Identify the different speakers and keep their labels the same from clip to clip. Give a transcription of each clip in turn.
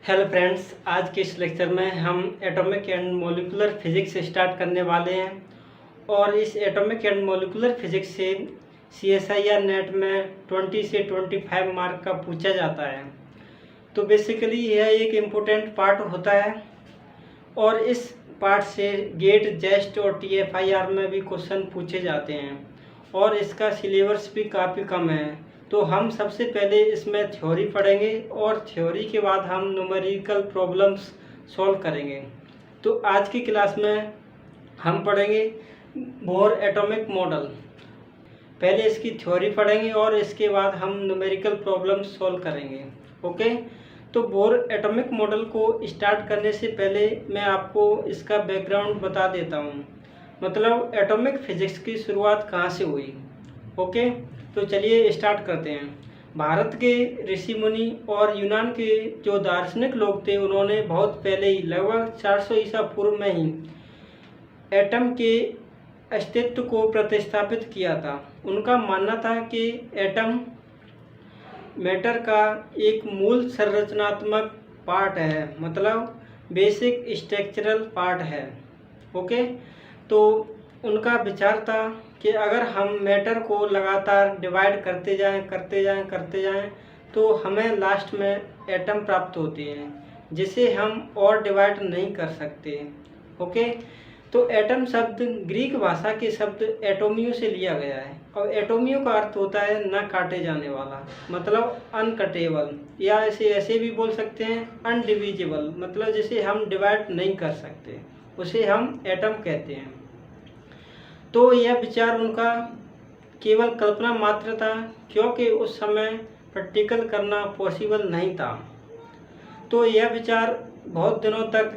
Speaker 1: Hello friends, आज के इस लेक्चर में हम atomic and molecular physics start करने वाले हैं। और इस एटॉमिक एंड मॉलिक्यूलर फिजिक्स से CSIR नेट में 20 से 25 मार्क का पूछा जाता है। तो बेसिकली यह एक इम्पोर्टेंट पार्ट होता है और इस पार्ट से गेट, जेस्ट और TFIR में भी क्वेश्चन पूछे जाते हैं और इसका सिलेबस भी काफ़ी कम है। तो हम सबसे पहले इसमें थ्योरी पढ़ेंगे और थ्योरी के बाद हम न्यूमेरिकल प्रॉब्लम्स सॉल्व करेंगे। तो आज की क्लास में हम पढ़ेंगे बोर एटॉमिक मॉडल। पहले इसकी थ्योरी पढ़ेंगे और इसके बाद हम न्यूमेरिकल प्रॉब्लम्स सॉल्व करेंगे। ओके, तो बोर एटॉमिक मॉडल को स्टार्ट करने से पहले मैं आपको इसका बैकग्राउंड बता देता हूँ, मतलब एटॉमिक फिजिक्स की शुरुआत कहाँ से हुई। ओके, तो चलिए स्टार्ट करते हैं। भारत के ऋषि मुनि और यूनान के जो दार्शनिक लोग थे, उन्होंने बहुत पहले ही लगभग 400 ईसा पूर्व में ही एटम के अस्तित्व को प्रतिस्थापित किया था। उनका मानना था कि एटम मैटर का एक मूल संरचनात्मक पार्ट है, मतलब बेसिक स्ट्रक्चरल पार्ट है। ओके, तो उनका विचार था कि अगर हम मैटर को लगातार डिवाइड करते जाएं तो हमें लास्ट में एटम प्राप्त होते हैं, जिसे हम और डिवाइड नहीं कर सकते। ओके, तो एटम शब्द ग्रीक भाषा के शब्द एटोमियो से लिया गया है और एटोमियो का अर्थ होता है न काटे जाने वाला, मतलब अनकटेबल, या ऐसे भी बोल सकते हैं अनडिविजिबल, मतलब जिसे हम डिवाइड नहीं कर सकते, उसे हम एटम कहते हैं। तो यह विचार उनका केवल कल्पना मात्र था, क्योंकि उस समय प्रैक्टिकल करना पॉसिबल नहीं था। तो यह विचार बहुत दिनों तक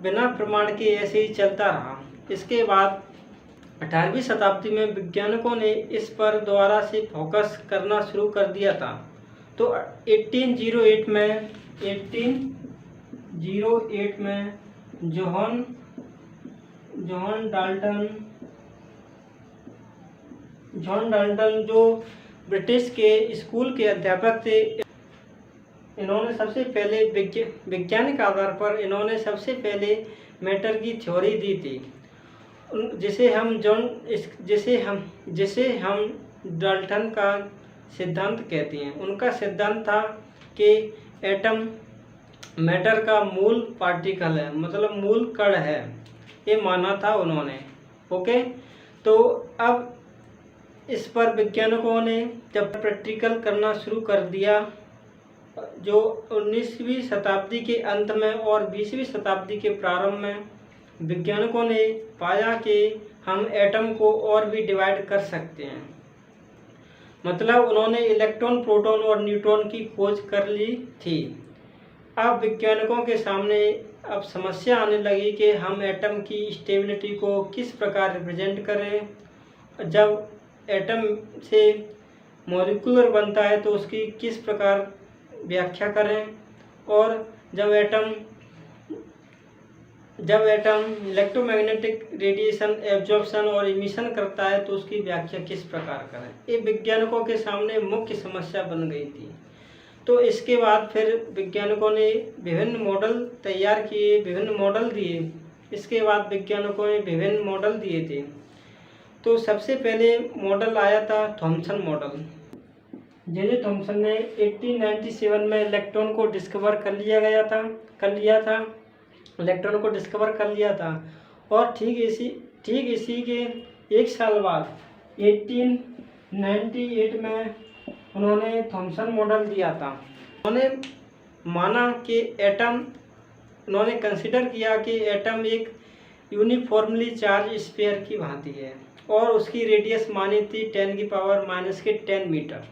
Speaker 1: बिना प्रमाण के ऐसे ही चलता रहा। इसके बाद 18वीं शताब्दी में वैज्ञानिकों ने इस पर दोबारा से फोकस करना शुरू कर दिया था। तो 1808 में जॉन डाल्टन जो ब्रिटिश के स्कूल के अध्यापक थे, इन्होंने सबसे पहले वैज्ञानिक आधार पर इन्होंने सबसे पहले मैटर की थ्योरी दी थी, जिसे हम डाल्टन का सिद्धांत कहते हैं। उनका सिद्धांत था कि एटम मैटर का मूल पार्टिकल है, मतलब मूल कण है, ये माना था उन्होंने। ओके, तो अब इस पर वैज्ञानिकों ने जब प्रैक्टिकल करना शुरू कर दिया, जो 19वीं शताब्दी के अंत में और 20वीं शताब्दी के प्रारंभ में, वैज्ञानिकों ने पाया कि हम एटम को और भी डिवाइड कर सकते हैं। मतलब उन्होंने इलेक्ट्रॉन, प्रोटॉन और न्यूट्रॉन की खोज कर ली थी। अब वैज्ञानिकों के सामने अब समस्या आने लगी कि हम एटम की स्टेबिलिटी को किस प्रकार रिप्रेजेंट करें। जब एटम से मॉलिक्यूलर बनता है तो उसकी किस प्रकार व्याख्या करें, और जब एटम इलेक्ट्रोमैग्नेटिक रेडिएशन एब्जॉर्प्शन और इमिशन करता है तो उसकी व्याख्या किस प्रकार करें। ये वैज्ञानिकों के सामने मुख्य समस्या बन गई थी। तो इसके बाद फिर वैज्ञानिकों ने विभिन्न मॉडल तैयार किए, विभिन्न मॉडल दिए। इसके बाद वैज्ञानिकों ने विभिन्न मॉडल दिए थे। तो सबसे पहले मॉडल आया था थॉमसन मॉडल। जे थॉमसन ने 1897 में इलेक्ट्रॉन को डिस्कवर कर लिया था, इलेक्ट्रॉन को डिस्कवर कर लिया था। और ठीक इसी के एक साल बाद 1898 में उन्होंने थॉमसन मॉडल दिया था। उन्होंने माना कि उन्होंने कंसिडर किया कि एटम एक यूनिफॉर्मली चार्ज स्फीयर की भांति है और उसकी रेडियस मानी थी 10⁻⁻10 मीटर।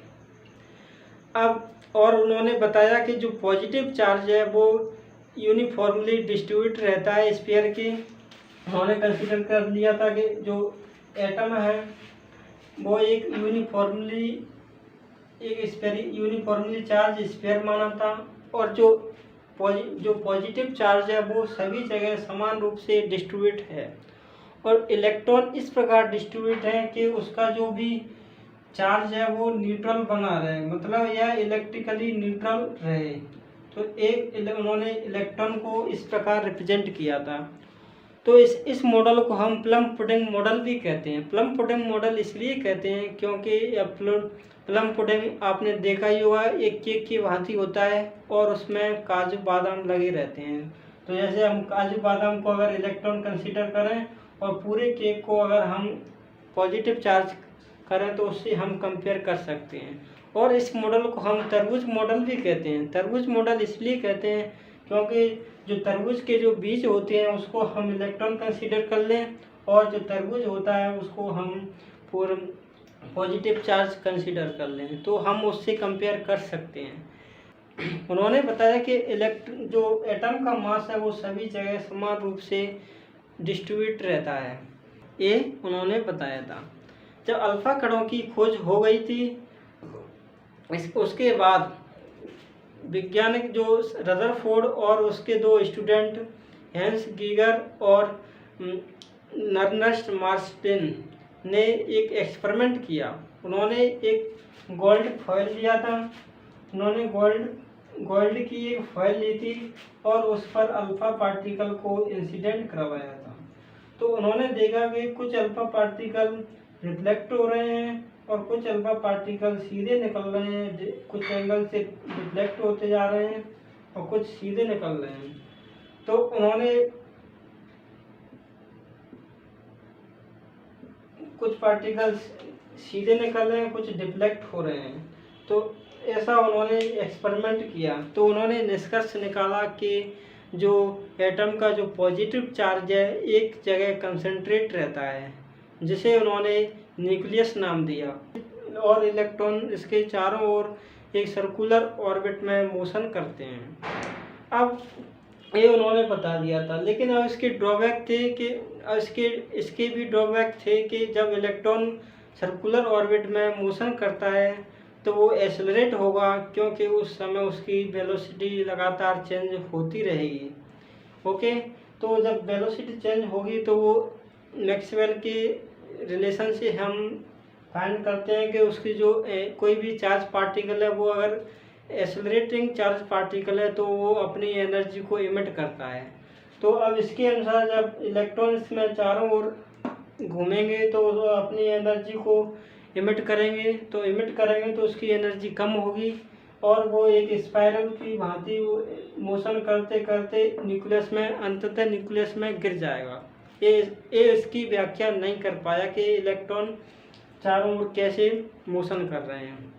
Speaker 1: अब और उन्होंने बताया कि जो पॉजिटिव चार्ज है वो यूनिफॉर्मली डिस्ट्रीब्यूट रहता है स्फीयर की। उन्होंने कंसिडर कर लिया था कि जो एटम है वो एक यूनिफॉर्मली चार्ज स्फीयर माना था, और जो पॉजिटिव चार्ज है वो सभी जगह समान रूप से डिस्ट्रीब्यूट है, और इलेक्ट्रॉन इस प्रकार डिस्ट्रीब्यूट है कि उसका जो भी चार्ज है वो न्यूट्रल बना रहे, मतलब यह इलेक्ट्रिकली न्यूट्रल रहे। तो उन्होंने इलेक्ट्रॉन को इस प्रकार रिप्रेजेंट किया था। तो इस मॉडल को हम प्लम पुडिंग मॉडल भी कहते हैं। प्लम पुडिंग मॉडल इसलिए कहते हैं क्योंकि प्लम पुडिंग आपने देखा ही होगा, एक केक की भांति होता है और उसमें काजू बादाम लगे रहते हैं। तो जैसे हम काजू बादाम को अगर इलेक्ट्रॉन कंसीडर करें और पूरे केक को अगर हम पॉजिटिव चार्ज करें तो उससे हम कंपेयर कर सकते हैं। और इस मॉडल को हम तरबूज मॉडल भी कहते हैं। तरबूज मॉडल इसलिए कहते हैं क्योंकि जो तरबूज के जो बीज होते हैं उसको हम इलेक्ट्रॉन कंसीडर कर लें और जो तरबूज होता है उसको हम पूरा पॉजिटिव चार्ज कंसीडर कर लें, तो हम उससे कंपेयर कर सकते हैं। उन्होंने बताया कि जो एटम का मास है वो सभी जगह समान रूप से डिस्ट्रीब्यूट रहता है, ये उन्होंने बताया था। जब अल्फा कणों की खोज हो गई थी उसके बाद वैज्ञानिक जो रदरफोर्ड और उसके दो स्टूडेंट हैंस गीगर और नर्नस्ट मार्स्टिन ने एक एक्सपेरिमेंट किया। उन्होंने एक गोल्ड फॉयल लिया था, उन्होंने गोल्ड की एक फॉयल ली थी और उस पर अल्फा पार्टिकल को इंसिडेंट करवाया था। तो उन्होंने देखा कि कुछ अल्फा पार्टिकल रिफ्लेक्ट हो रहे हैं और कुछ अल्फा पार्टिकल सीधे निकल रहे हैं, कुछ एंगल से रिफ्लेक्ट होते जा रहे हैं और कुछ सीधे निकल रहे हैं। तो उन्होंने कुछ पार्टिकल सीधे निकल रहे हैं, कुछ डिफ्लेक्ट हो रहे हैं। तो ऐसा उन्होंने एक्सपेरिमेंट किया। तो उन्होंने निष्कर्ष निकाला कि जो एटम का जो पॉजिटिव चार्ज है एक जगह कंसंट्रेट रहता है, जिसे उन्होंने न्यूक्लियस नाम दिया, और इलेक्ट्रॉन इसके चारों ओर एक सर्कुलर ऑर्बिट में मोशन करते हैं। अब ये उन्होंने बता दिया था, लेकिन अब इसके ड्रॉबैक थे कि इसके भी ड्रॉबैक थे कि जब इलेक्ट्रॉन सर्कुलर ऑर्बिट में मोशन करता है तो वो एक्सेलरेट होगा, क्योंकि उस समय उसकी वेलोसिटी लगातार चेंज होती रहेगी। ओके, तो जब वेलोसिटी चेंज होगी तो वो मैक्सवेल के रिलेशन से हम फाइंड करते हैं कि उसकी जो कोई भी चार्ज पार्टिकल है वो अगर एक्सेलरेटिंग चार्ज पार्टिकल है तो वो अपनी एनर्जी को इमिट करता है। तो अब इसके अनुसार जब इलेक्ट्रॉन इसमें चारों ओर घूमेंगे तो वो अपनी एनर्जी को इमिट करेंगे, तो उसकी एनर्जी कम होगी और वो एक स्पाइरल की भांति मोशन करते करते अंततः न्यूक्लियस में गिर जाएगा। ये इसकी व्याख्या नहीं कर पाया कि इलेक्ट्रॉन चारों ओर कैसे मोशन कर रहे हैं।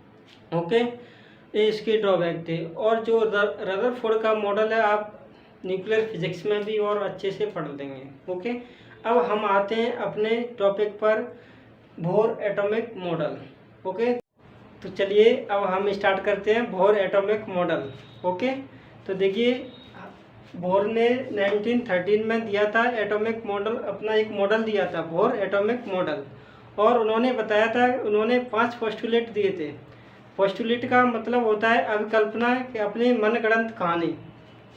Speaker 1: ओके, ये इसके ड्रॉबैक थे। और जो रदरफोर्ड का मॉडल है आप न्यूक्लियर फिजिक्स में भी और अच्छे से पढ़ लेंगे। ओके, अब हम आते हैं अपने टॉपिक पर, बोहर एटॉमिक मॉडल। ओके, तो चलिए अब हम स्टार्ट करते हैं बोहर एटॉमिक मॉडल। ओके, तो देखिए बोहर ने 1913 में दिया था एटॉमिक मॉडल, अपना एक मॉडल दिया था बोहर एटॉमिक मॉडल, और उन्होंने बताया था, उन्होंने 5 पोस्टुलेट दिए थे। पोस्टुलेट का मतलब होता है अभिकल्पना कि अपनी मनगढ़ंत कहानी।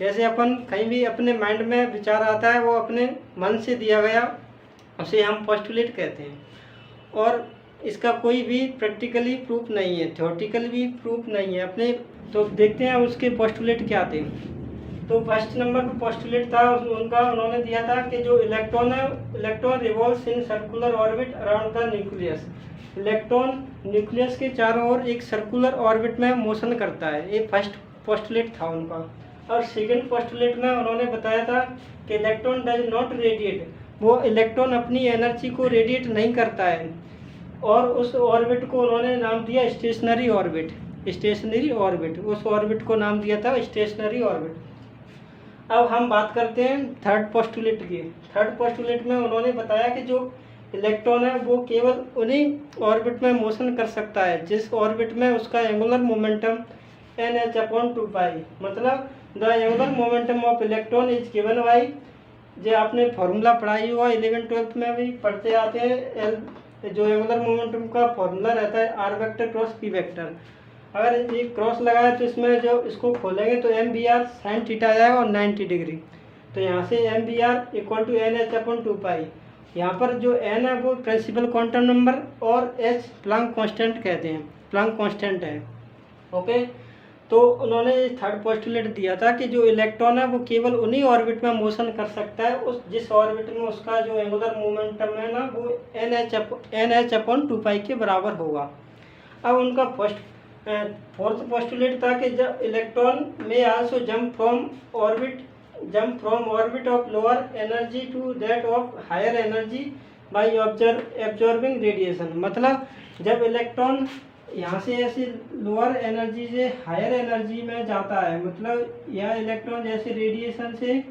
Speaker 1: जैसे अपन कहीं भी अपने माइंड में विचार आता है वो अपने मन से दिया गया, उसे हम पोस्टुलेट कहते हैं। और इसका कोई भी प्रैक्टिकली प्रूफ नहीं है, थ्योरेटिकल भी प्रूफ नहीं है अपने। तो देखते हैं उसके पोस्टुलेट क्या थे। तो फर्स्ट नंबर पर पोस्टुलेट था उन्होंने दिया था कि जो इलेक्ट्रॉन है, electron revolves in circular orbit around the nucleus. Electron nucleus के चारों ओर एक सर्कुलर ऑर्बिट में मोशन करता है, ये फर्स्ट पोस्टुलेट था उनका। और सेकंड पोस्टुलेट में उन्होंने बताया था कि इलेक्ट्रॉन डज नॉट रेडिएट, वो इलेक्ट्रॉन अपनी एनर्जी को रेडिएट नहीं करता है, और उस ऑर्बिट को उन्होंने नाम दिया स्टेशनरी ऑर्बिट। उस ऑर्बिट को नाम दिया था स्टेशनरी ऑर्बिट। अब हम बात करते हैं थर्ड पोस्टुलेट की। थर्ड पोस्टुलेट में उन्होंने बताया कि जो इलेक्ट्रॉन है वो केवल उन्हीं ऑर्बिट में मोशन कर सकता है जिस ऑर्बिट में उसका एंगुलर मोमेंटम NH/2π, मतलब the angular momentum of electron is given by, जो आपने फॉर्मूला पढ़ाई हुआ 11th-12th में भी पढ़ते आते हैं, जो एंगुलर मोमेंटम का फॉर्मूला रहता है R vector cross P vector. अगर ये क्रॉस लगाए तो इसमें जो इसको खोलेंगे तो mvr sin थीटा आ जाएगा और 90 डिग्री। तो यहाँ से mvr = NH/2π। यहाँ पर जो n है वो प्रिंसिपल क्वांटम नंबर और h प्लैंक कांस्टेंट कहते हैं, प्लैंक कांस्टेंट है। ओके, तो उन्होंने थर्ड पोस्टुलेट दिया था कि जो इलेक्ट्रॉन है वो केवल उन्हीं ऑर्बिट में मोशन कर सकता है उस जिस ऑर्बिट में उसका जो एंगुलर मोमेंटम है ना वो NH/2 के बराबर होगा। अब उनका फोर्थ पोस्टुलेट था कि जब इलेक्ट्रॉन में also jump from orbit of lower energy to that of higher energy by absorbing radiation. मतलब जब इलेक्ट्रॉन यहाँ से ऐसे लोअर एनर्जी से हायर एनर्जी में जाता है, मतलब यह इलेक्ट्रॉन जैसे रेडिएशन से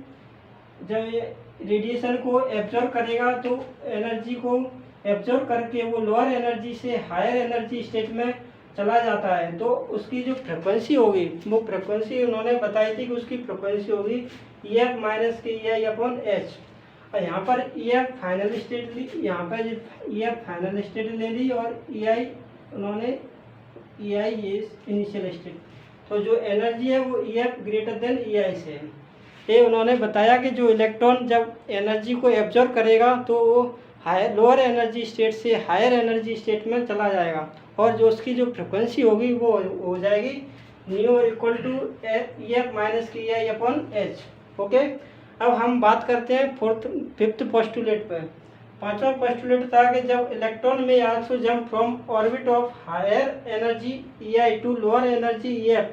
Speaker 1: जब ये रेडिएशन को एब्जॉर्ब करेगा तो एनर्जी को एब्जॉर्ब करके वो लोअर एनर्जी से हायर एनर्जी स्टेट में चला जाता है, तो उसकी जो फ्रिक्वेंसी होगी वो फ्रिक्वेंसी उन्होंने बताई थी कि उसकी फ्रिक्वेंसी होगी EF माइनस के EI/H। और यहाँ पर EF फाइनल स्टेट ली, यहाँ पर EF फाइनल स्टेट ले ली और EI उन्होंने EI ये इनिशियल स्टेट। तो जो एनर्जी है वो EF ग्रेटर देन EI से है। ये उन्होंने बताया कि जो इलेक्ट्रॉन जब एनर्जी को एब्जॉर्ब करेगा तो वो लोअर एनर्जी स्टेट से हायर एनर्जी स्टेट में चला जाएगा और जो उसकी जो फ्रिक्वेंसी होगी वो हो जाएगी nu equal to EF minus के EI/H। ओके, अब हम बात करते हैं फिफ्थ पोस्टुलेट पर। पांचवा पोस्टुलेट था कि जब इलेक्ट्रॉन में also jump from orbit of higher energy EI to lower energy EF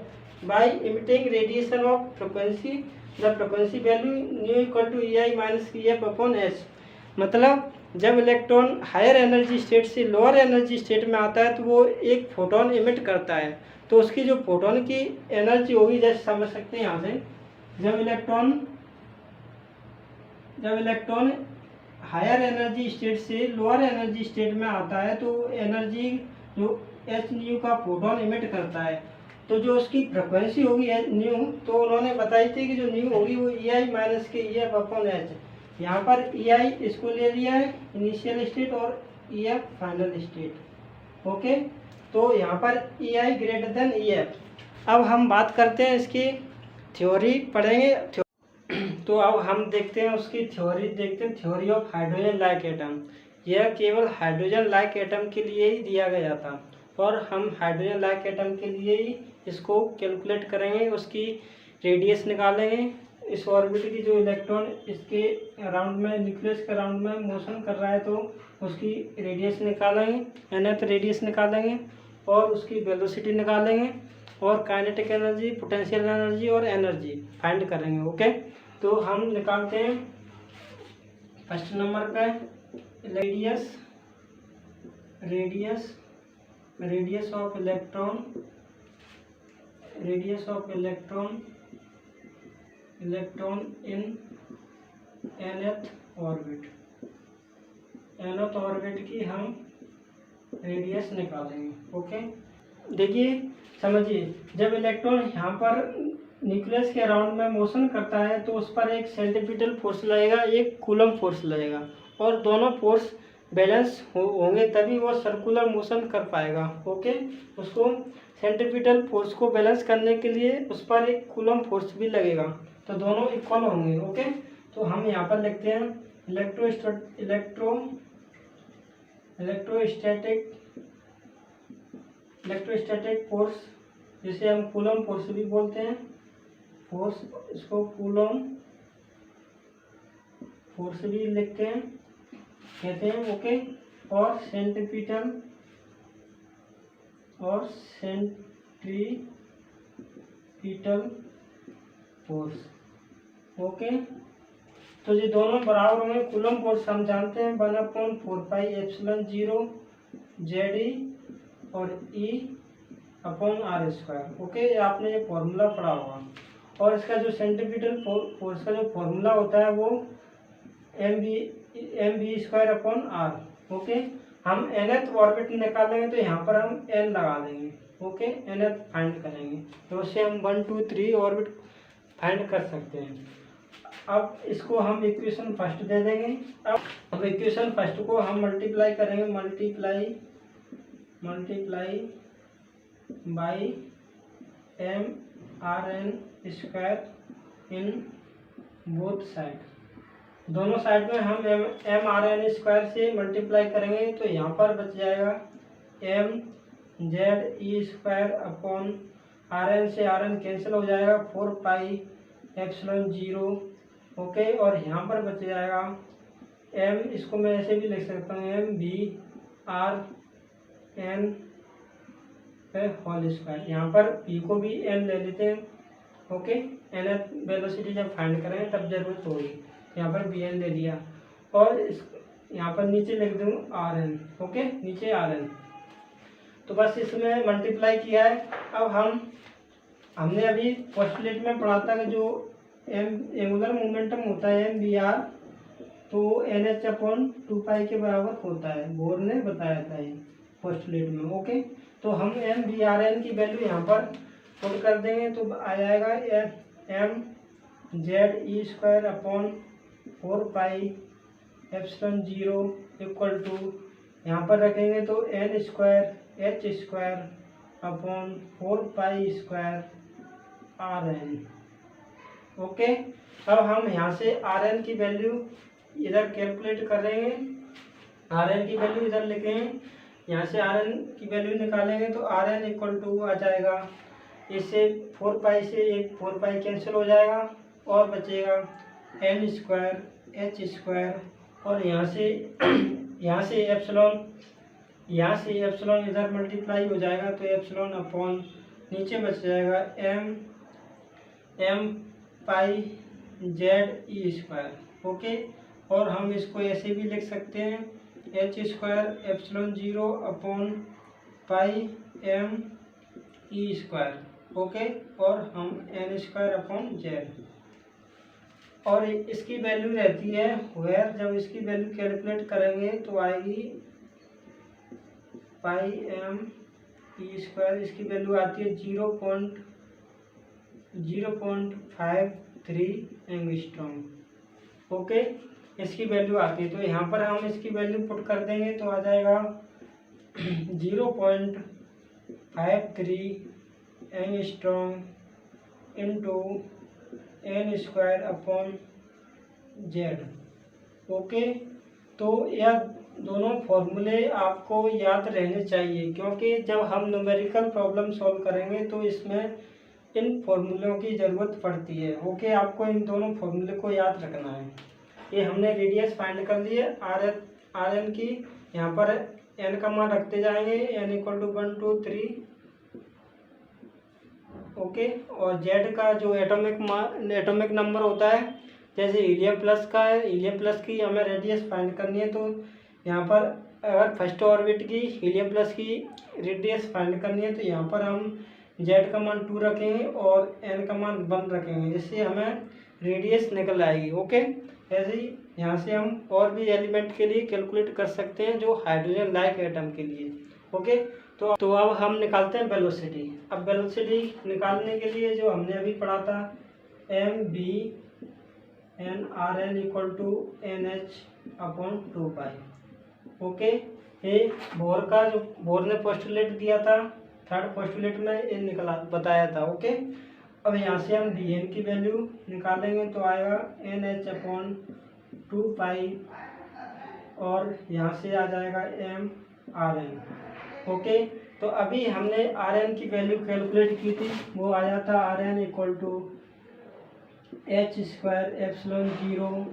Speaker 1: by emitting radiation of frequency the frequency value nu equal to EI minus EF/H। मतलब जब इलेक्ट्रॉन हायर एनर्जी स्टेट से lower energy state में आता है तो वो एक photon emit करता है, तो उसकी जो फोटोन की एनर्जी होगी, जैसे समझ सकते हैं यहाँ से, जब इलेक्ट्रॉन हायर एनर्जी स्टेट से लोअर एनर्जी स्टेट में आता है तो एनर्जी जो h न्यू का फोटोन इमिट करता है, तो जो उसकी फ्रिक्वेंसी होगी न्यू, तो उन्होंने बताई थी कि जो न्यू होगी वो EI माइनस के EF/H। यहाँ पर EI इसको ले लिया है इनिशियल स्टेट और EF फाइनल स्टेट। ओके, तो यहाँ पर EI ग्रेटर देन EF। अब हम बात करते हैं इसकी थ्योरी पढ़ेंगे। तो अब हम देखते हैं उसकी थ्योरी, देखते हैं theory of hydrogen like atom. यह केवल हाइड्रोजन लाइक एटम के लिए ही दिया गया था और हम हाइड्रोजन लाइक एटम के लिए ही इसको कैलकुलेट करेंगे, उसकी रेडियस निकालेंगे। इस ऑर्बिट की जो इलेक्ट्रॉन इसके अराउंड में, न्यूक्लियस के अराउंड में मोशन कर रहा है तो उसकी रेडियस निकालेंगे, nth रेडियस निकालेंगे और उसकी वेलोसिटी निकालेंगे और काइनेटिक एनर्जी, पोटेंशियल एनर्जी और एनर्जी फाइंड करेंगे। ओके, तो हम निकालते हैं फर्स्ट नंबर पे radius of electron in nth orbit की हम रेडियस निकालेंगे। ओके, देखिए समझिए, जब इलेक्ट्रॉन यहाँ पर न्यूक्लियस के अराउंड में मोशन करता है तो उस पर एक सेंट्रीपिटल फोर्स लगेगा, एक कूलम फोर्स लगेगा और दोनों फोर्स बैलेंस होंगे तभी वो सर्कुलर मोशन कर पाएगा। ओके, उसको सेंट्रीपिटल फोर्स को बैलेंस करने के लिए उस पर एक कूलम फोर्स भी लगेगा, तो दोनों इक्वल होंगे। ओके, तो हम यहाँ पर लिखते हैं इलेक्ट्रोस्टैटिक फोर्स, जिसे हम कूलम फोर्स भी बोलते हैं, फोर्स, इसको कूलम फोर्स भी लिखते हैं, कहते हैं। ओके, और सेंट्रीपिटल फोर्स। ओके, तो ये दोनों बराबर होंगे। कूलम फोर्स हम जानते हैं 1/4πε0 ZE और E/r²। ओके, आपने ये फॉर्मूला पढ़ा होगा। और इसका जो सेंट्रीपिटल फोर्स का जो फॉर्मूला होता है वो mv²/r। ओके, हम nth ऑर्बिट निकालेंगे तो यहाँ पर हम n लगा देंगे। ओके, nth फाइंड करेंगे तो उससे हम 1 2 3 ऑर्बिट फाइंड कर सकते हैं। अब इसको हम इक्वेशन फर्स्ट दे देंगे। अब इक्वेशन फर्स्ट को हम मल्टीप्लाई करेंगे, multiply by mRn² in both side. दोनों साइड में हम mRn² से मल्टीप्लाई करेंगे तो यहाँ पर बच जाएगा mZe²/r आर एन से आर एन कैंसिल हो जाएगा, 4 पाई एप्सिलॉन 0। ओके, और यहाँ पर बच जाएगा एम, इसको मैं ऐसे भी लिख सकता हूँ m v r n whole square. यहाँ पर पी को भी एन ले लेते हैं। ओके, एन एथ वेलोसिटी जब फाइंड करेंगे तब जरूरत होगी। यहाँ पर बी एन ले लिया और इस यहाँ पर नीचे लिख दूँ आर एन। ओके, नीचे आर एन, तो बस इसमें मल्टीप्लाई किया है। अब हमने अभी पोस्टुलेट में पढ़ा था कि जो एंगुलर मोमेंटम होता है एम बी आर, तो एन एच अपॉन 2 पाई के बराबर होता है, बोर ने बताया था ये पोस्टुलेट में। ओके, तो हम एम बी आर एन की वैल्यू यहाँ पर पुट कर देंगे तो आ जाएगा m z e square upon 4 pi epsilon 0 equal to, यहाँ पर रखेंगे तो n square h square upon 4 pi square r n. Okay, अब हम यहाँ से आर एन की वैल्यू इधर कैलकुलेट करेंगे, आर एन की वैल्यू इधर लिखेंगे, यहाँ से आर एन की वैल्यू निकालेंगे तो आर एन इक्वल टू आ जाएगा, इससे 4 पाई से एक 4 पाई कैंसिल हो जाएगा और बचेगा एन स्क्वायर एच स्क्वायर, और यहाँ से एप्सिलॉन इधर मल्टीप्लाई हो जाएगा तो एप्सिलॉन अपॉन नीचे बच जाएगा m pi z e square. Okay, और हम इसको ऐसे भी लिख सकते हैं h square epsilon 0 upon pi m e square. Okay, और हम एन स्क्वायर अपॉन जेड, और इसकी वैल्यू रहती है वेयर, जब इसकी वैल्यू कैलकुलेट करेंगे तो आएगी पाई एम ई स्क्वायर, इसकी वैल्यू आती है 0.053 एंगस्ट्रॉम। ओके, इसकी वैल्यू आती है, तो यहाँ पर हम इसकी वैल्यू पुट कर देंगे तो आ जाएगा 0.53 angstrom into n square upon z. Okay, तो यह दोनों फॉर्मूले आपको याद रहने चाहिए, क्योंकि जब हम न्यूमेरिकल प्रॉब्लम सॉल्व करेंगे तो इसमें इन फॉर्मूलों की ज़रूरत पड़ती है। ओके, आपको इन दोनों फॉर्मूले को याद रखना है। ये हमने रेडियस फाइंड कर लिए आर एन की, यहाँ पर एन का मान रखते जाएंगे, एन इक्वल टू 1 2 3। ओके, और जेड का जो एटॉमिक नंबर होता है, जैसे हीलियम प्लस का है, हीलियम प्लस की हमें रेडियस फाइंड करनी है, तो यहाँ पर अगर फर्स्ट ऑर्बिट की हीलियम प्लस की रेडियस फाइंड करनी है तो यहाँ पर हम जेड का मान 2 रखेंगे और एन का मान 1 रखेंगे, जिससे हमें रेडियस निकल आएगी। ओके, ऐसे ही यहाँ से हम और भी एलिमेंट के लिए कैलकुलेट कर सकते हैं जो हाइड्रोजन लाइक एटम के लिए। ओके, तो अब हम निकालते हैं वेलोसिटी। अब वेलोसिटी निकालने के लिए जो हमने अभी पढ़ा था m v n r n equal to n H upon 2 pi. Okay, ये बोर ने पोस्टुलेट दिया था, थर्ड पोस्टुलेट में ये बताया था। ओके, अब यहाँ से हम डी एन की वैल्यू निकालेंगे तो आएगा एन एच अपॉन 2 पाई, और यहाँ से आ जाएगा एम आर एन। ओके, तो अभी हमने आर एन की वैल्यू कैलकुलेट की थी, वो आया था r n equal to h square epsilon 0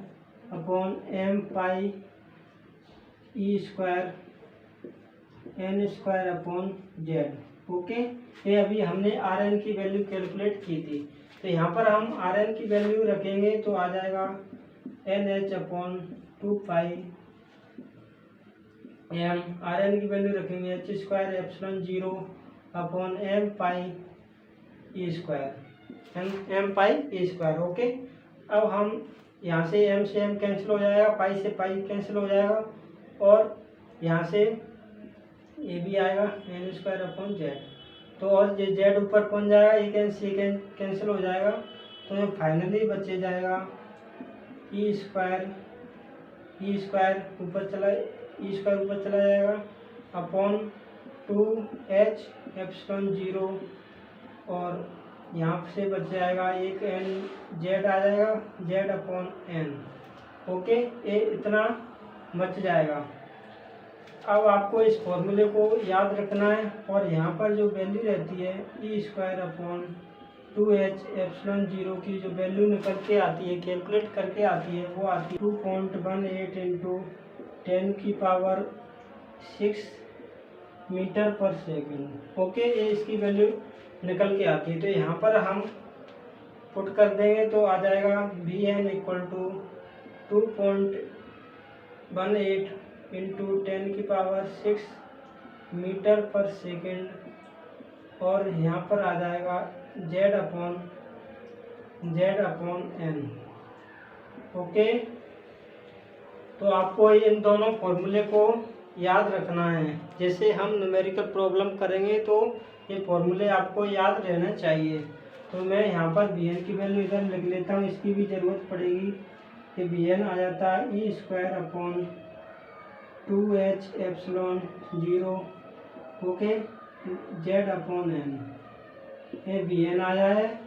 Speaker 1: upon M pi E square n square upon z. Okay, ये अभी हमने आर एन की वैल्यू कैलकुलेट की थी, तो यहाँ पर हम आर एन की वैल्यू रखेंगे तो आ जाएगा N H upon 2 pi M, R N की वैल्यू रखेंगे H square epsilon 0 upon M pi ई स्क्वायर, एम पाई ई स्क्वायर। ओके, अब हम यहाँ से एम कैंसिल हो जाएगा, पाई से पाई कैंसिल हो जाएगा, और यहाँ से ये भी आएगा एन स्क्वायर अपॉन जेड, तो और ये जेड ऊपर पहुँच जाएगा, ये कैंसिल हो जाएगा, तो ये फाइनली बचे जाएगा ई स्क्वायर ऊपर चला जाएगा अपॉन 2h एप्सिलॉन 0, और यहाँ से बच जाएगा एक एन जेड आ जाएगा, जेड अपॉन एन। ओके, ये इतना बच जाएगा। अब आपको इस फॉर्मूले को याद रखना है और यहाँ पर जो वैल्यू रहती है E²/2H/0 की जो वैल्यू निकल के आती है, कैलकुलेट करके आती है, वो आती है 2.18 इंटू 10⁻6 मीटर पर सेकेंड। ओके, ये इसकी वैल्यू निकल के आती है। तो यहाँ पर हम पुट कर देंगे तो आ जाएगा Vn = 2.18 इंटू 10⁻6 मीटर पर सेकेंड, और यहाँ पर आ जाएगा Z/n। ओके, तो आपको इन दोनों फॉर्मूले को याद रखना है। जैसे हम न्यूमेरिकल प्रॉब्लम करेंगे तो ये फॉर्मूले आपको याद रहना चाहिए। तो मैं यहाँ पर Vn की वैल्यू इधर लिख लेता हूँ, इसकी भी ज़रूरत पड़ेगी कि Vn आ जाता है E²/2H/0। ओके, Z/n, ये Vn आया है।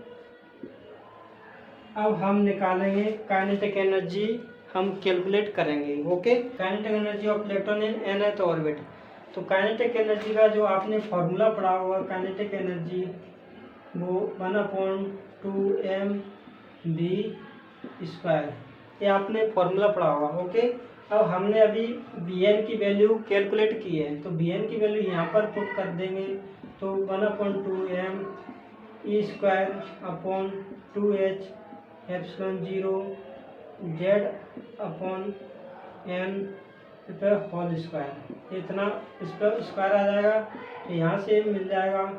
Speaker 1: अब हम निकालेंगे काइनेटिक एनर्जी, हम कैलकुलेट करेंगे। Okay, kinetic energy of electron in nth orbit. तो काइनेटिक एनर्जी का जो आपने फॉर्मूला पढ़ा होगा, काइनेटिक एनर्जी वो 1/2mv², ये आपने फॉर्मूला पढ़ा होगा। ओके, अब हमने अभी Vn की वैल्यू कैलकुलेट की है, तो Vn की वैल्यू यहाँ पर पुट कर देंगे तो 1/2m E²/2H/0 Z/n पे होल स्क्वायर, इतना इस पर स्क्वायर आ जाएगा। तो यहाँ से मिल जाएगा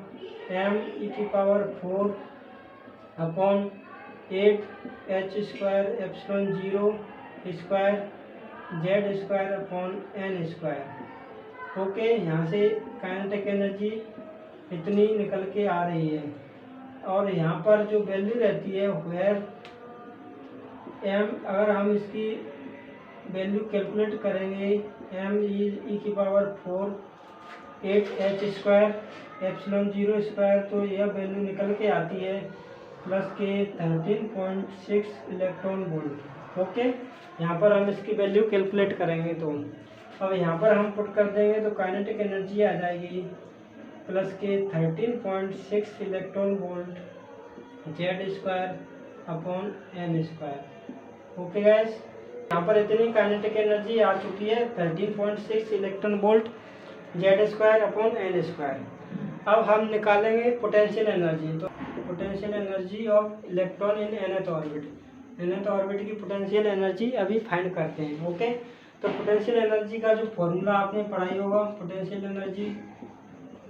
Speaker 1: m⁴/8H²/0² स्क्वायर Z²/n²। ओके, यहाँ से काइनेटिक एनर्जी इतनी निकल के आ रही है। और यहाँ पर जो वैल्यू रहती है वेयर m, अगर हम इसकी वैल्यू कैलकुलेट करेंगे m⁴8H²/0², तो यह वैल्यू निकल के आती है +13.6 इलेक्ट्रॉन वोल्ट। ओके, यहाँ पर हम इसकी वैल्यू कैलकुलेट करेंगे तो अब यहाँ पर हम पुट कर देंगे तो काइनेटिक एनर्जी आ जाएगी +13.6 electron volt Z²/n²। Okay guys, यहाँ पर इतनी काइनेटिक एनर्जी आ चुकी है 13.6 इलेक्ट्रॉन वोल्ट Z²/n²। अब हम निकालेंगे पोटेंशियल एनर्जी। तो potential energy of electron in nth orbit, nth orbit की पोटेंशियल एनर्जी अभी फाइंड करते हैं। ओके, तो पोटेंशियल एनर्जी का जो फॉर्मूला आपने पढ़ाई होगा, पोटेंशियल एनर्जी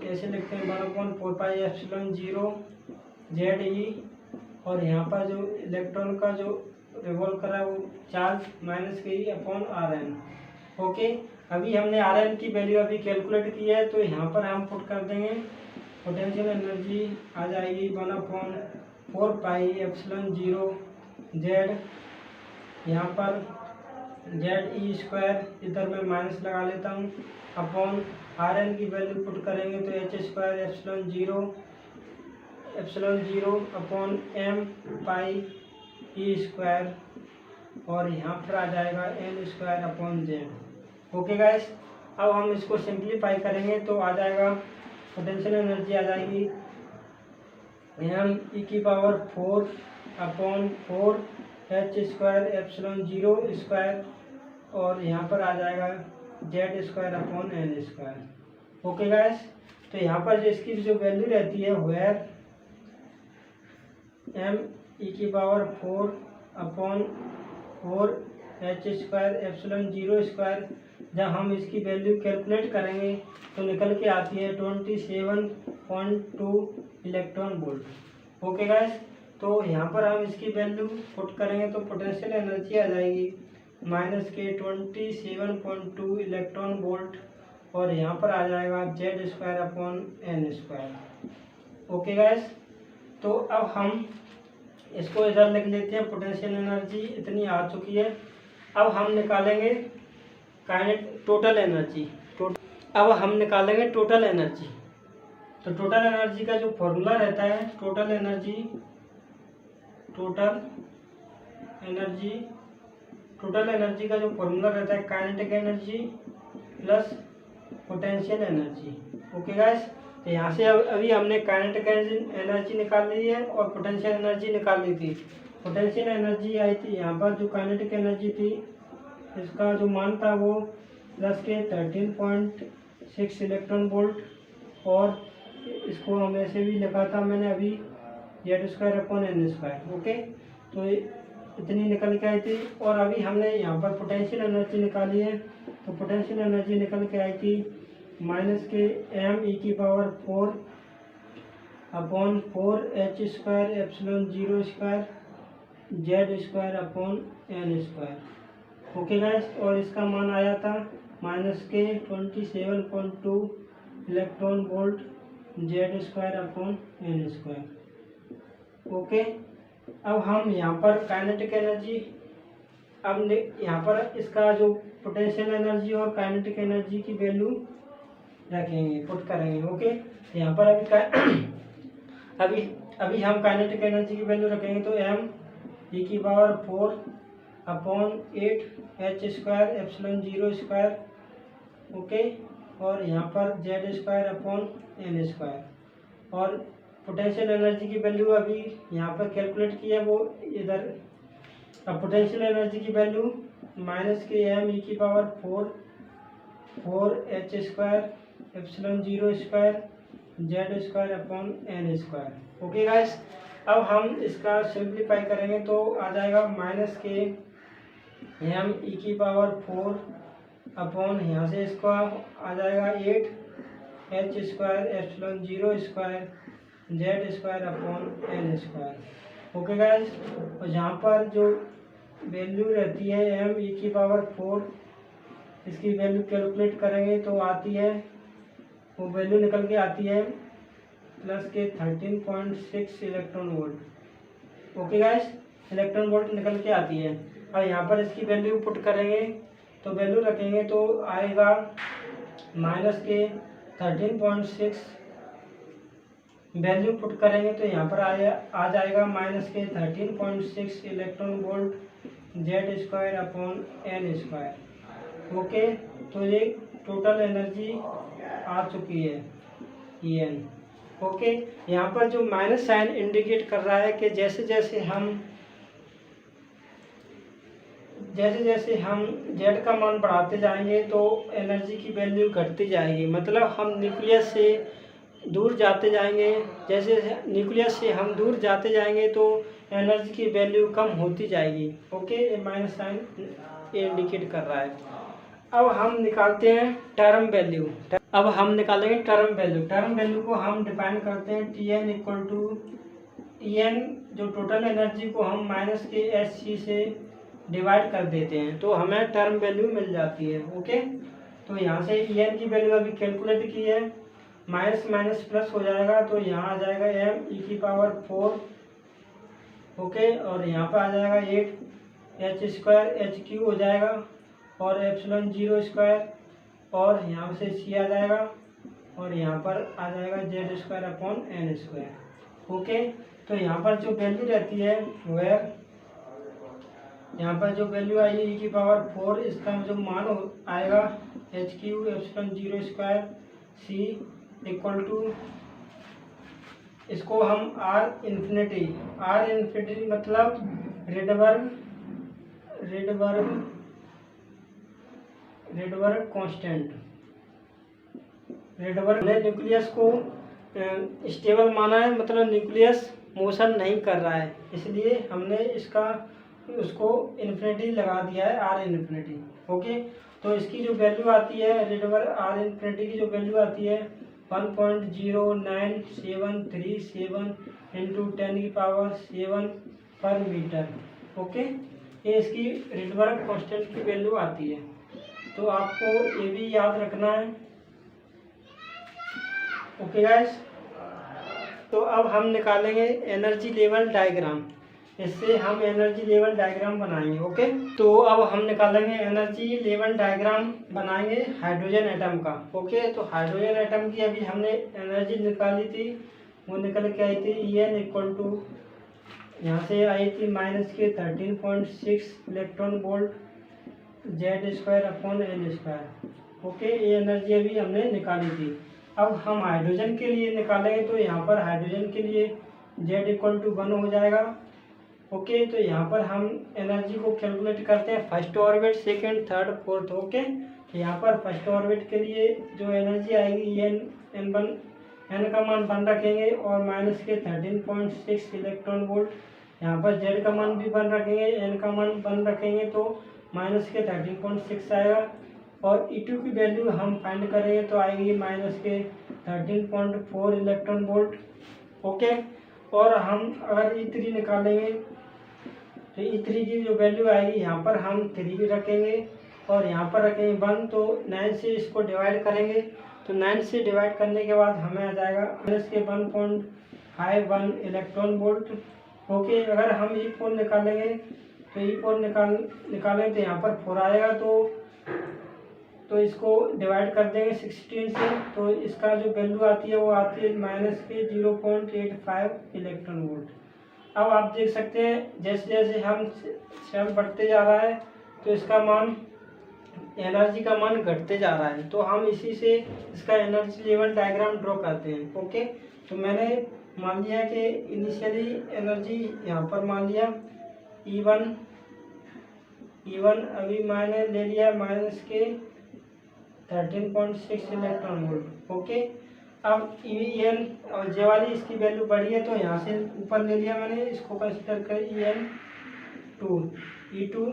Speaker 1: ऐसे लिखते हैं 1/4πε0 ZE, और यहाँ पर जो इलेक्ट्रॉन का जो रिवॉल्व कर रहा है वो चार्ज -kE/Rn। ओके, अभी हमने Rn की वैल्यू अभी कैलकुलेट की है, तो यहाँ पर हम पुट कर देंगे पोटेंशियल एनर्जी आ जाएगी 1/4πε0 Z, यहाँ पर ZE², इधर मैं माइनस लगा लेता हूँ, अपॉन Rn की वैल्यू पुट करेंगे तो H²/0/m⁴E², और यहाँ पर आ जाएगा n²/z। ओके गाइस, अब हम इसको सिंप्लीफाई करेंगे तो आ जाएगा पोटेंशियल एनर्जी आ जाएगी m⁴H²/0², और यहाँ पर आ जाएगा Z²/n²। ओके गाइस, तो यहाँ पर जो इसकी जो वैल्यू रहती है वेयर m⁴H²/0², जब हम इसकी वैल्यू कैलकुलेट करेंगे तो निकल के आती है 27.2 इलेक्ट्रॉन वोल्ट। ओके गाइस, तो यहाँ पर हम इसकी वैल्यू पुट करेंगे तो पोटेंशियल एनर्जी आ जाएगी -27.2 इलेक्ट्रॉन वोल्ट, और यहाँ पर आ जाएगा Z²/n²। ओके गाइस, तो अब हम इसको इधर लिख लेते हैं, पोटेंशियल एनर्जी इतनी आ चुकी है। अब हम निकालेंगे टोटल एनर्जी। अब हम निकालेंगे टोटल एनर्जी। तो टोटल एनर्जी का जो फॉर्मूला रहता है, टोटल एनर्जी का जो फॉर्मूला रहता है kinetic energy plus potential energy. Okay guys, तो यहाँ से अभी हमने काइनेटिक एनर्जी निकाल ली है और पोटेंशियल एनर्जी निकाल ली थी। पोटेंशियल एनर्जी आई थी यहाँ पर, जो काइनेटिक एनर्जी थी इसका जो मान था वो प्लस के 13.6 इलेक्ट्रॉन वोल्ट, और इसको हम ऐसे भी लिखा था मैंने अभी Z²/n²। ओके, तो इतनी निकल के आई थी। और अभी हमने यहाँ पर पोटेंशियल एनर्जी निकाली है, तो पोटेंशियल एनर्जी निकल के आई थी माइनस के m⁴ upon 4h²ε0² Z²/n²। Okay guys, और इसका मान आया था माइनस के 27.2 इलेक्ट्रॉन वोल्ट Z²/n²। ओके, अब हम यहाँ पर काइनेटिक एनर्जी, अब यहाँ पर इसका जो पोटेंशियल एनर्जी और काइनेटिक एनर्जी की वैल्यू रखेंगे, पुट करेंगे। ओके, तो यहाँ पर अभी हम काइनेटिक एनर्जी की वैल्यू रखेंगे, तो m⁴ अपॉन 8h²ε0²। ओके, और यहाँ पर Z²/n²। और पोटेंशियल एनर्जी की वैल्यू अभी यहाँ पर कैलकुलेट की है वो इधर। अब पोटेंशियल एनर्जी की वैल्यू माइनस के m⁴ 4h²ε0² Z²/n²। Okay guys, अब हम इसका सिंप्लीफाई करेंगे तो आ जाएगा माइनस के m⁴ अपॉन यहाँ से इसका आ जाएगा 8h²ε0² Z²/n²। ओके गाइस, और यहाँ पर जो वैल्यू रहती है m⁴, इसकी वैल्यू कैलकुलेट करेंगे तो आती है, वो वैल्यू निकल के आती है प्लस के 13.6 electron volt. Okay guys, electron volt निकल के आती है। अब यहाँ पर इसकी वैल्यू पुट करेंगे, तो वैल्यू रखेंगे तो आएगा माइनस के 13.6, वैल्यू पुट करेंगे तो यहाँ पर आ जाएगा माइनस के 13.6 इलेक्ट्रॉन वोल्ट Z²/n²। ओके, तो ये टोटल एनर्जी आ चुकी है En। ओके, यहाँ पर जो माइनस साइन इंडिकेट कर रहा है कि जैसे जैसे हम Z का मान बढ़ाते जाएंगे तो एनर्जी की वैल्यू घटती जाएगी। मतलब हम न्यूक्लियस से दूर जाते जाएंगे, जैसे न्यूक्लियस से हम दूर जाते जाएंगे तो एनर्जी की वैल्यू कम होती जाएगी। ओके, ये माइनस साइन इंडिकेट कर रहा है। अब हम निकालते हैं टर्म वैल्यू। अब हम निकालेंगे टर्म वैल्यू। टर्म वैल्यू को हम डिफाइन करते हैं Tn = Tn, जो टोटल एनर्जी को हम माइनस के Hc से डिवाइड कर देते हैं तो हमें टर्म वैल्यू मिल जाती है। ओके, तो यहाँ से En की वैल्यू अभी कैलकुलेट की है, माइनस माइनस प्लस हो जाएगा तो यहाँ आ जाएगा m⁴। ओके, और यहाँ पर आ जाएगा 8h²Hq हो जाएगा और ε0², और यहाँ से C आ जाएगा और यहाँ पर आ जाएगा Z²/n²। ओके, तो यहाँ पर जो वैल्यू रहती है वह, यहाँ पर जो वैल्यू आई e⁴, इसका जो मान आएगा Hq ε0² C = इसको हम R इन्फिनिटी मतलब रेडबर्ग कांस्टेंट। रेडबर्ग ने न्यूक्लियस को स्टेबल माना है, मतलब न्यूक्लियस मोशन नहीं कर रहा है, इसलिए हमने उसको इन्फिनिटी लगा दिया है, R इन्फिनिटी। ओके, तो इसकी जो वैल्यू आती है रेडबर्ग R इन्फिनिटी की जो वैल्यू आती है 1.09737 × 10⁷ पर मीटर। ओके, ये इसकी रेडबर्ग कांस्टेंट की वैल्यू आती है, तो आपको ये भी याद रखना है। ओके गाइस, तो अब हम निकालेंगे एनर्जी लेवल डायग्राम। इससे हम एनर्जी लेवल डायग्राम बनाएंगे। ओके, तो अब हम निकालेंगे एनर्जी लेवल डायग्राम बनाएंगे हाइड्रोजन एटम का। ओके, तो हाइड्रोजन एटम की अभी हमने एनर्जी निकाली थी, वो निकल के आई थी En = यहाँ से आई थी माइनस के 13.6 इलेक्ट्रॉन वोल्ट Z²/n²। ओके, ये एनर्जी अभी हमने निकाली थी। अब हम हाइड्रोजन के लिए निकालेंगे, तो यहाँ पर हाइड्रोजन के लिए Z=1 हो जाएगा। ओके, तो यहाँ पर हम एनर्जी को कैलकुलेट करते हैं first orbit, second, third, fourth. Okay, तो यहाँ पर फर्स्ट ऑर्बिट के लिए जो एनर्जी आएगी n का मान 1 रखेंगे और माइनस के 13.6 इलेक्ट्रॉन वोल्ट। यहाँ पर Z का मान भी 1 रखेंगे, n का मान 1 रखेंगे तो माइनस के 13.6 आएगा। और E2 की वैल्यू हम फाइंड करेंगे तो आएगी माइनस के 13.4 इलेक्ट्रॉन वोल्ट। ओके, और हम अगर E3 निकालेंगे तो E3 की जो वैल्यू आएगी यहाँ पर हम 3 भी रखेंगे और यहाँ पर रखेंगे 1, तो 9 से इसको डिवाइड करेंगे, तो 9 से डिवाइड करने के बाद हमें आ जाएगा माइनस के 1.51 इलेक्ट्रॉन वोल्ट। ओके, अगर हम E4 निकालेंगे तो E4 निकालें तो यहाँ पर 4 आएगा, तो इसको डिवाइड कर देंगे 16 से, तो इसका जो वैल्यू आती है वो आती है माइनस के 0.85 इलेक्ट्रॉन वोल्ट। अब आप देख सकते हैं जैसे जैसे हम सेल बढ़ते जा रहा है तो इसका मान, एनर्जी का मान घटते जा रहा है, तो हम इसी से इसका एनर्जी लेवल डायग्राम ड्रॉ करते हैं। ओके, तो मैंने मान लिया कि इनिशियली एनर्जी यहाँ पर मान लिया E1 अभी मैंने ले लिया माइनस के 13.6 इलेक्ट्रॉन वोल्ट। ओके, अब EN और जे वाली इसकी वैल्यू बढ़ी है तो यहाँ से ऊपर ले लिया मैंने, इसको कंसिडर कर E2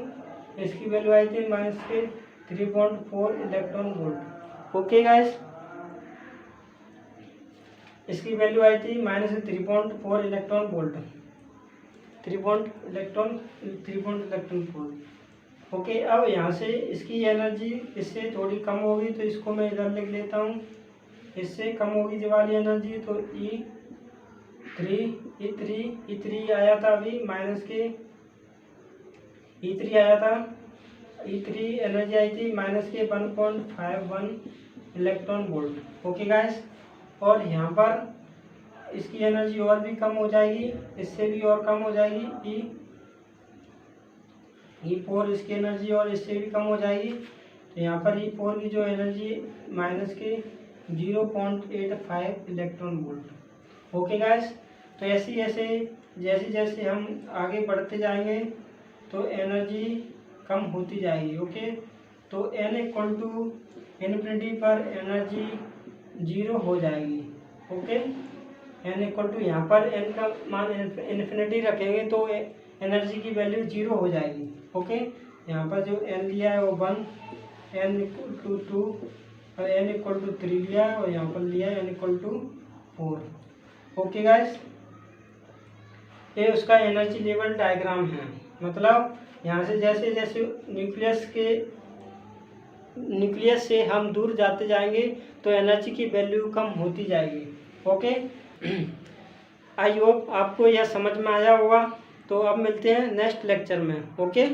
Speaker 1: इसकी वैल्यू आई थी माइनस के 3.4 इलेक्ट्रॉन वोल्ट। ओके गाइस, इसकी वैल्यू आई थी minus 3.4 electron volt, 3 electron volt. Okay, अब यहाँ से इसकी एनर्जी इससे थोड़ी कम होगी तो इसको मैं इधर लिख लेता हूँ, इससे कम होगी जो वाली एनर्जी, तो E3 आया था अभी माइनस के, E3 आया था, E3 एनर्जी आई थी माइनस के 1.51 इलेक्ट्रॉन वोल्ट। ओके गाइस, और यहाँ पर इसकी एनर्जी और भी कम हो जाएगी, इससे भी और कम हो जाएगी, E4 इसकी एनर्जी और इससे भी कम हो जाएगी, तो यहाँ पर E4 की जो एनर्जी माइनस के 0.85 इलेक्ट्रॉन वोल्ट। ओके गाइस, तो जैसे जैसे हम आगे बढ़ते जाएंगे तो एनर्जी कम होती जाएगी। ओके, तो n=इन्फिनिटी पर एनर्जी 0 हो जाएगी। ओके, n=, यहाँ पर n का मान इन्फिनिटी रखेंगे तो एनर्जी की वैल्यू 0 हो जाएगी। ओके, यहाँ पर जो n लिया है वो 1, n=2 और n=3 लिया है और यहाँ पर लिया है n=4। ओके गाइस, ये उसका एनर्जी लेवल डायग्राम है। मतलब यहाँ से जैसे जैसे न्यूक्लियस से हम दूर जाते जाएंगे तो एनर्जी की वैल्यू कम होती जाएगी। ओके, आई होप आपको यह समझ में आया होगा। तो अब मिलते हैं नेक्स्ट लेक्चर में। ओके।